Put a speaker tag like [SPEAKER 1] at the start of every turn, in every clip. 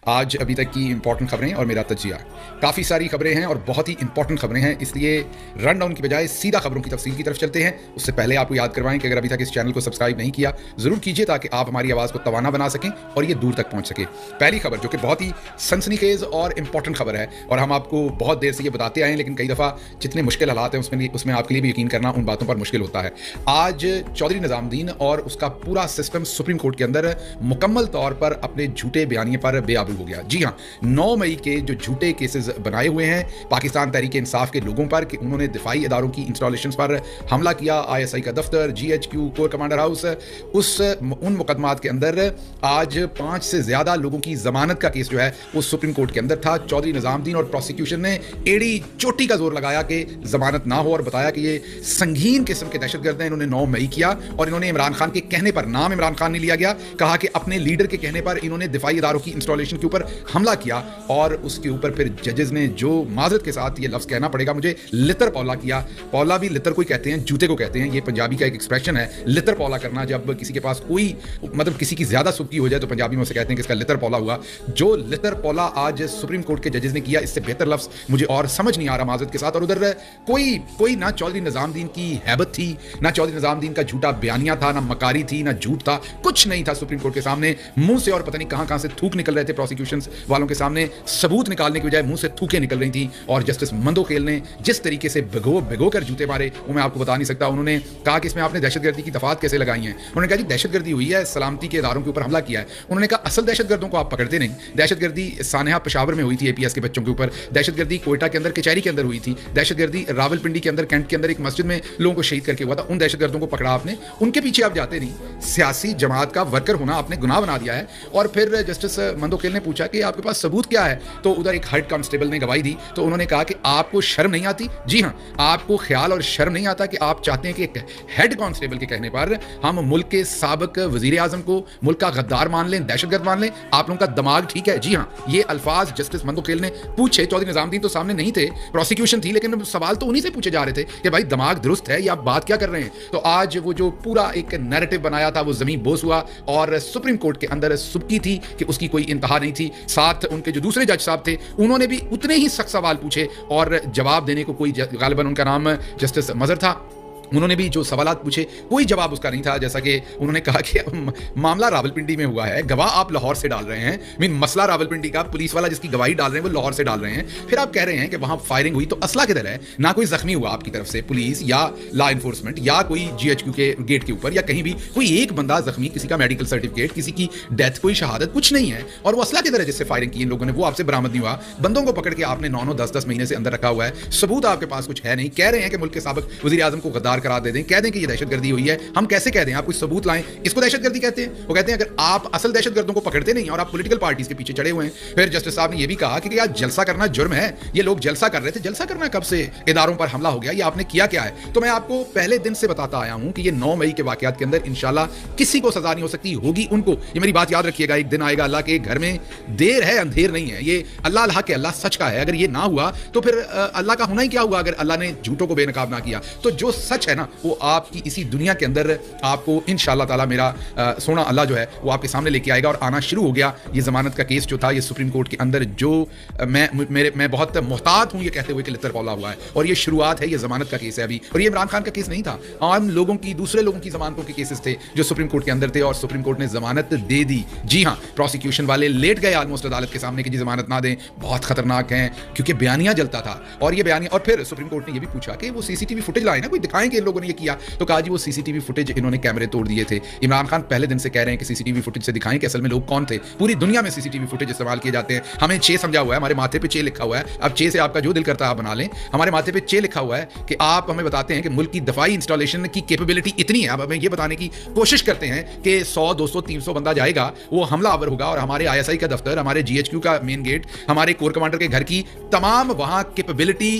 [SPEAKER 1] आज अभी तक की इंपॉर्टेंट खबरें और मेरा तजिया। काफ़ी सारी खबरें हैं और बहुत ही इंपॉर्टेंट खबरें हैं, इसलिए रन डाउन की बजाय सीधा खबरों की तफसील की तरफ चलते हैं। उससे पहले आपको याद करवाएं कि अगर अभी तक इस चैनल को सब्सक्राइब नहीं किया ज़रूर कीजिए ताकि आप हमारी आवाज़ को तवाना बना सकें और ये दूर तक पहुंच सके। पहली खबर जो कि बहुत ही सनसनीखेज और इंपॉर्टेंट खबर है और हम आपको बहुत देर से ये बताते आए हैं, लेकिन कई दफ़ा जितने मुश्किल हालात हैं उसमें आपके लिए भी यकीन करना उन बातों पर मुश्किल होता है। आज चौधरी निज़ामुद्दीन और उसका पूरा सिस्टम सुप्रीम कोर्ट के अंदर मुकम्मल तौर पर अपने झूठे बयानिए पर बेआबू हो गया। जी हाँ, 9 मई के जो झूठे केसेस बनाए हुए हैं पाकिस्तान तहरीक इंसाफ के लोगों पर कि उन्होंने दिफाई इदारों की इंस्टॉलेशंस पर हमला किया, ISI का दफ्तर, GHQ, कोर कमांडर हाउस, उन मुकदमात के अंदर आज 5 से ज़्यादा लोगों की जमानत का केस जो है वो सुप्रीम कोर्ट के अंदर था। चौधरी निज़ामुद्दीन और प्रोसिक्यूशन ने एड़ी चोटी का जोर लगाया कि जमानत ना हो और बताया कि ये संगीन किस्म के दहशतगर्द हैं। इन्होंने 9 मई किया और इन्होंने इमरान खान के कहने पर, नाम इमरान खान नहीं लिया गया, कहा कि अपने लीडर के कहने पर इन्होंने दिफाई इदारों की इंस्टॉलेशन के ऊपर हमला किया और उसके ऊपर फिर जजेस ने जो माजरत के साथ ये लफ्ज़ कहना पड़ेगा मुझे, लितर पौला किया। पौला भी लितर को ही कहते हैं, जूते को कहते हैं, ये पंजाबी का एक एक्सप्रेशन है लितर पौला करना। जब किसी के पास कोई मतलब किसी की ज्यादा सुबकी हो जाए तो पंजाबी में उसे कहते हैं कि इसका लितर पौला हुआ। जो लितर पौला आज सुप्रीम कोर्ट के जजेस ने किया, इससे बेहतर लफ्ज़ मुझे और समझ नहीं आ रहा माजरत के साथ। और उधर कोई ना चौधरी निज़ामुद्दीन की हैबत थी, ना चौधरी निज़ामुद्दीन का झूठा बयानिया था, ना मकारी थी, ना झूठ था, कुछ नहीं था सुप्रीम कोर्ट के सामने। मुंह से और पता नहीं कहां से थूक निकल रहे थे प्रोसिक्यूशन वालों के सामने, सबूत निकालने की बजाय मुंह से थूकें निकल रही थी। और जस्टिस मंदोखेल ने जिस तरीके से भिगो कर जूते मारे वो मैं आपको बता नहीं सकता। उन्होंने कहा कि इसमें आपने दहशतगर्दी की दफात कैसे लगाई हैं। उन्होंने कहा जी दहशतगर्दी हुई है, सलामती के इदारों के ऊपर हमला किया है। उन्होंने कहा असल दहशतगर्दों को आप पकड़ते नहीं। दहशतगर्दी सानेहा पेशावर में हुई थी APS के बच्चों के ऊपर, दहशतगर्दी कोयटा के अंदर कचहरी के अंदर हुई थी, दहशतगर्दी रावलपिंडी के अंदर कैंट के अंदर एक मस्जिद में लोगों को शहीद करके हुआ था। उन दहशतगर्दों को पकड़ा आपने, उनके पीछे आप जाते नहीं। सियासी जमात का वर्कर होना आपने गुनाह बना दिया है। और फिर जस्टिस मंदोखेल ने पूछा कि आपके पास सबूत क्या है, तो उधर एक हेड कांस्टेबल ने गवाही दी। तो उन्होंने कहा कि आपको शर्म नहीं आती? जी हाँ, आपको ख्याल और शर्म नहीं आता कि आप चाहते हैं कि एक हेड कांस्टेबल के कहने पर हम मुल्क के साबिक वजीर आजम को मुल्क का गद्दार मान लें, दहशतगर्द मान लें? आप लोगों का दिमाग ठीक है? जी हाँ, ये अल्फाज जस्टिस मंदोखेल ने पूछे। चौधरी निज़ामुद्दीन तो सामने नहीं थे, प्रोसिक्यूशन थी, लेकिन सवाल तो उन्हीं से पूछे जा रहे थे कि भाई दिमाग दुरुस्त है या आप बात क्या कर रहे हैं। तो आज वो जो पूरा एक नैरेटिव बनाया था वो जमीन बोस हुआ और सुप्रीम कोर्ट के अंदर सुबकी थी कि उसकी कोई इंतहा नहीं थी। साथ उनके जो दूसरे जज साहब थे उन्होंने भी उतने ही सख्त सवाल पूछे और जवाब देने को कोई, गालिबन उनका नाम जस्टिस मजहर था, उन्होंने भी जो सवालात पूछे कोई जवाब उसका नहीं था। जैसा कि उन्होंने कहा कि मामला रावलपिंडी में हुआ है, गवाह आप लाहौर से डाल रहे हैं, मसला रावलपिंडी का, पुलिस वाला जिसकी गवाही डाल रहे हैं वो लाहौर से डाल रहे हैं। फिर आप कह रहे हैं कि वहां फायरिंग हुई, तो असला किधर है? ना कोई जख्मी हुआ आपकी तरफ से, पुलिस या लॉ इन्फोर्समेंट या कोई GHQ के गेट के ऊपर या कहीं भी कोई एक बंदा जख्मी, किसी का मेडिकल सर्टिफिकेट, किसी की डेथ, कोई शहादत, कुछ नहीं है। और वो असला किधर है जिससे फायरिंग की इन लोगों ने? वो आपसे बरामद नहीं हुआ। बंदों को पकड़ के आपने 9-9, 10-10 महीने से अंदर रखा हुआ है, सबूत आपके पास कुछ है नहीं। कह रहे हैं कि मुल्क के साबिक वजीर आजम को गद्दार करार दे दें, कह दें ये दहशतगर्दी हुई है। हम कैसे कह दें? आप कुछ सबूत लाएं, इसको दहशतगर्दी कहते हैं। वो कहते हैं अगर आप असल दहशतगर्दों को पकड़ते नहीं और आप पॉलिटिकल पार्टीज के पीछे चढ़े हुए हैं। फिर जस्टिस साहब ने यह भी कहा कि यार जलसा करना जुर्म है, ये लोग जलसा कर रहे थे। जलसा करना कब से इदारों पर हमला हो गया? ये आपने किया क्या है? तो मैं आपको पहले दिन से बताता आया हूं कि ये 9 मई के वाकयात के अंदर इंशाल्लाह किसी को सजा नहीं हो सकती, होगी उनको। ये मेरी बात याद रखिएगा, एक दिन आएगा अल्लाह के घर में, देर है अंधेर नहीं है। ये अल्लाह के अल्लाह सच का है। अगर ये ना हुआ तो फिर अल्लाह का होना ही क्या हुआ अगर अल्लाह ने झूठों को बेनकाब ना किया? तो जो सच है ना वो आपकी इसी दुनिया के अंदर आपको इंशाअल्लाह ताला मेरा सोना अल्लाह जो है वो आपके सामने लेके आएगा। और आना शुरू हो गया ये जमानत का केस जो था ये सुप्रीम कोर्ट के अंदर, जो मैं बहुत मोहतात हूं ये कहते हुए कि लितर पौला हुआ है। और ये शुरुआत है, ये जमानत का केस है अभी। और ये इमरान खान का केस नहीं था, आम लोगों की, दूसरे लोगों की जमानतों के केसेस थे जो सुप्रीम कोर्ट के अंदर थे और सुप्रीम कोर्ट ने जमानत दे दी। जी हाँ, प्रोसिक्यूशन वाले लेट गए ऑलमोस्ट अदालत के सामने कि जी जमानत ना दें, बहुत खतरनाक है, क्योंकि बयानिया जलता था। और ये बयानिया, और फिर सुप्रीम कोर्ट ने ये भी पूछा कि वो CCTV फुटेज लाए ना, कोई दिखाएं कि इन लोगों ने ये किया। तो कहा जी वो CCTV फुटेज, इन्होंने कैमरे तोड़ दिए थे। इमरान खान पहले दिन से कह रहे हैं कि CCTV फुटेज से दिखाएं कि असल में लोग कौन थे। पूरी दुनिया में CCTV फुटेज इस्तेमाल किए जाते हैं। हमें चे समझा हुआ है, हमारे माथे पे चे लिखा हुआ है। अब चे से आपका जो दिल करता है आप बना लें। हमारे माथे पे चे लिखा हुआ है कि आप हमें बताते हैं कि मुल्क की दफाई इंस्टॉलेशन की कैपेबिलिटी इतनी है। अब हमें ये बताने की कोशिश करते हैं कि 100, 200, 300 बंदा जाएगा, वो हमलावर होगा और हमारे ISI का दफ्तर, हमारे GHQ का मेन गेट, हमारे कोर कमांडर के घर की तमाम वहां कैपेबिलिटी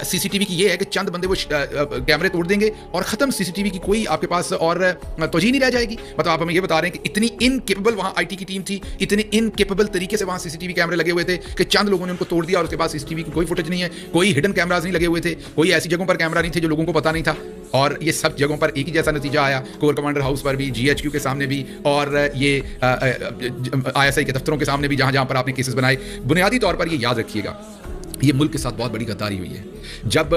[SPEAKER 1] CCTV की ये है कि चंद बंदे वो कैमरे तोड़ देंगे और खत्म। CCTV की कोई आपके पास और तोजी नहीं रह जाएगी। मतलब आप हमें ये बता रहे हैं कि इतनी इनकेपेबल वहां IT की टीम थी, इतने इनकेपेबल तरीके से वहां CCTV कैमरे लगे हुए थे कि चंद लोगों ने उनको तोड़ दिया और उसके बाद CCTV की कोई फुटेज नहीं है, कोई हिडन कैमराज नहीं लगे हुए थे, कोई ऐसी जगहों पर कैमरा नहीं थे जो लोगों को पता नहीं था। और ये सब जगहों पर एक ही जैसा नतीजा आया, कोर कमांडर हाउस पर भी, जीएचक्यू के सामने भी, और ये आईएसआई के दफ्तरों के सामने भी, जहां जहां पर आपने केसेस बनाए। बुनियादी तौर पर ये याद रखिएगा, ये मुल्क के साथ बहुत बड़ी गद्दारी हुई है। जब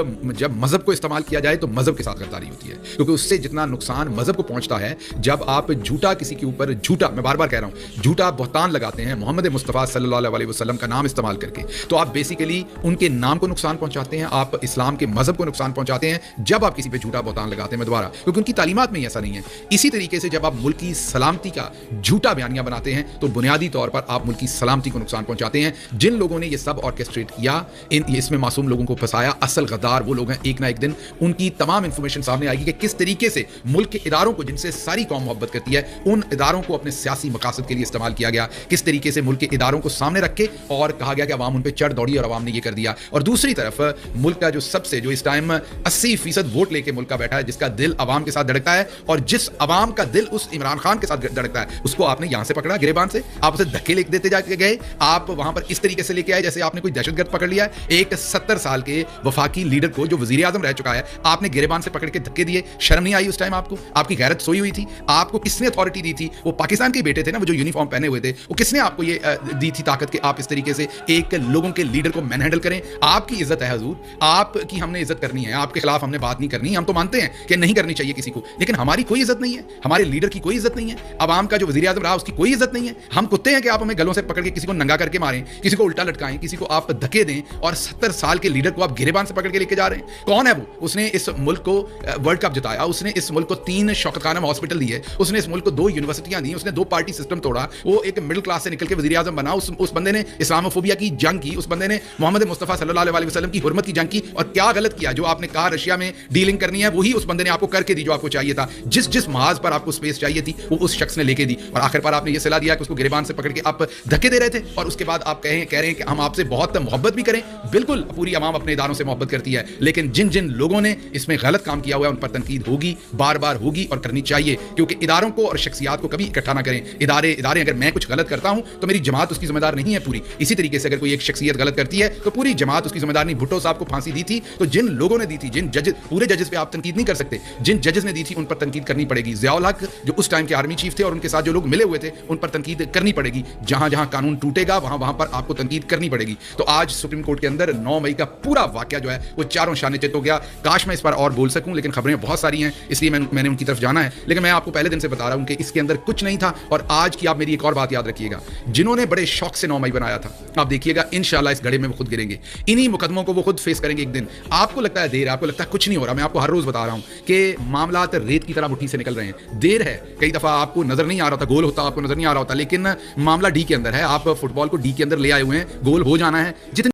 [SPEAKER 1] मजहब को इस्तेमाल किया जाए तो मजहब के साथ गद्दारी होती है, क्योंकि उससे जितना नुकसान मजहब को पहुंचता है, जब आप झूठा किसी के ऊपर झूठा, मैं बार बार कह रहा हूं, झूठा बहतान लगाते हैं मोहम्मद मुस्तफ़ा सल्लल्लाहु अलैहि वसल्लम का नाम इस्तेमाल करके, तो आप बेसिकली उनके नाम को नुकसान पहुंचाते हैं, आप इस्लाम के मजहब को नुकसान पहुंचाते हैं जब आप किसी पर झूठा बहतान लगाते हैं दोबारा, क्योंकि उनकी तालीमात में ऐसा नहीं है। इसी तरीके से जब आप मुल्क की सलामती का झूठा बयानिया बनाते हैं तो बुनियादी तौर पर आप मुल्क की सलामती को नुकसान पहुंचाते हैं। जिन लोगों ने यह सब ऑर्केस्ट्रेट किया, इसमें मासूम लोगों को फंसाया, असल गद्दार वो लोग हैं। एक ना एक दिन उनकी तमाम इंफॉर्मेशन सामने आएगी कि किस तरीके से मुल्क के इदारों को, जिनसे सारी कौम मोहब्बत करती है, उन इदारों को अपने सियासी मकासद के लिए इस्तेमाल किया गया, किस तरीके से मुल्क के इदारों को सामने रख के और कहा गया कि अवाम उन पर चढ़ दौड़ी और अवाम ने ये कर दिया। और दूसरी तरफ मुल्क का जो इस टाइम 80% वोट लेके मुल्क का बैठा है, जिसका दिल अवाम के साथ धड़कता है, और जिस अवाम का दिल उस इमरान खान के साथ धड़कता है, उसको आपने यहां से पकड़ा गिरेबान से, आप उसे धक्के लेके देते जाके गए, आप वहां पर इस तरीके से लेके आए जैसे आपने कोई दहशतगर्द पकड़ लिया है। एक 70 साल के वफाकी लीडर को, जो वजीर आजम रह चुका है, आपने गिरेबान से पकड़ के धक्के दिए। शर्म नहीं आई उस टाइम आपको? आपकी गैरत सोई हुई थी? आपको किसने अथॉरिटी दी थी? वो पाकिस्तान के बेटे थे ना, वो जो यूनिफॉर्म पहने हुए थे, वो किसने आपको ये दी थी ताकत कि आप इस तरीके से एक लोगों के लीडर को मैन हैंडल करें? आपकी इज्जत है हजूर, आपकी हमने इज्जत करनी है, आपके खिलाफ हमने बात नहीं करनी। हम तो मानते हैं कि नहीं करनी चाहिए किसी को, लेकिन हमारी कोई इज्जत नहीं है, हमारे लीडर की कोई इज्जत नहीं है, अवाम का जो वजीर आजम रहा उसकी कोई इज्जत नहीं है। हम कुत्ते हैं कि आप हमें गलों से पकड़ के किसी को नंगा करके मारें, किसी को उल्टा लटकाएं, किसी को आप धक्के दें, और 70 साल के लीडर को आप गिरेबान से पकड़ के लेके जा रहे हैं। कौन है वो? उसने इस मुल्क को वर्ल्ड कप जिताया, उसने इस मुल्क को 3 शौकत खानम हॉस्पिटल दिए, उसने इस मुल्क को 2 यूनिवर्सिटियां दी, उसने 2 पार्टी सिस्टम तोड़ा, वो एक मिडिल क्लास से निकल के वजीर आजम बना। उस बंदे ने इस्लामोफोबिया की जंग की, उस बंदे ने मोहम्मद मुस्तफ़ा सल्लल्लाहु अलैहि वसल्लम की हुर्मत की जंग की। और क्या गलत किया? जो आपने कहा रशिया में डीलिंग करनी है, वही उस बंदे ने आपको करके दी जो आपको चाहिए था। जिस महाज पर आपको स्पेस चाहिए थी, वो उस शख्स ने लेके दी, और आखिर पर आपने ये सलाह दिया कि उसको गिरेबान से पकड़ के आप धक्के दे रहे थे, और उसके बाद आप कह रहे हैं कि हम आपसे बहुत मोहब्बत भी करें। बिल्कुल, पूरी अवाम अपने इदारों से मोहब्बत करती है, लेकिन जिन जिन लोगों ने इसमें गलत काम किया हुआ है उन पर तनकीद होगी, बार बार होगी और करनी चाहिए, क्योंकि इदारों को और शख्सियात को कभी इकट्ठा ना करें। इदारे अगर मैं कुछ गलत करता हूं तो मेरी जमात उसकी जिम्मेदार नहीं है पूरी। इसी तरीके से अगर कोई एक शख्सियत गलत करती है तो पूरी जमात उसकी जिम्मेदार नहीं। भुट्टो साहब को फांसी दी थी तो जिन लोगों ने दी थी, जिन जजेस, पूरे जजेस पे आप तनकीद नहीं कर सकते, जिन जजेस ने दी थी उन पर तनकीद करनी पड़ेगी। ज़ियाउल हक जो उस टाइम के आर्मी चीफ थे और उनके साथ जो लोग मिले हुए थे, उन पर तनकीद करनी पड़ेगी। जहां जहां कानून टूटेगा वहां वहां पर आपको तनकीद करनी पड़ेगी। तो आज सुप्रीम कोर्ट के अंदर 9 मई का पूरा वाकया जो है वो चारों शाने चित हो गया। काश मैं इस पर और बोल सकूं, लेकिन खबरें बहुत सारी हैं, इसलिए मैंने उनकी तरफ जाना है। लेकिन मैं आपको पहले दिन से बता रहा हूं कि इसके अंदर कुछ नहीं था। और आज की आप मेरी एक और बात याद रखिएगा, जिन्होंने बड़े शौक से 9 मई बनाया था, आप देखिएगा इंशाल्लाह इस घड़े में वो खुद गिरेंगे। इन्हीं मुकदमों को वो खुद फेस करेंगे एक दिन। आपको लगता है देर है, आपको लगता है कुछ नहीं हो रहा, मैं आपको हर रोज बता रहा हूं कि मामलात रेत की तरह मुट्ठी से निकल रहे हैं। देर है, कई दफा आपको नजर नहीं आ रहा था, गोल होता आपको नजर नहीं आ रहा होता, लेकिन मामला डी के अंदर है। आप फुटबॉल को डी के अंदर ले आए हुए हैं, गोल हो जाना है। जितने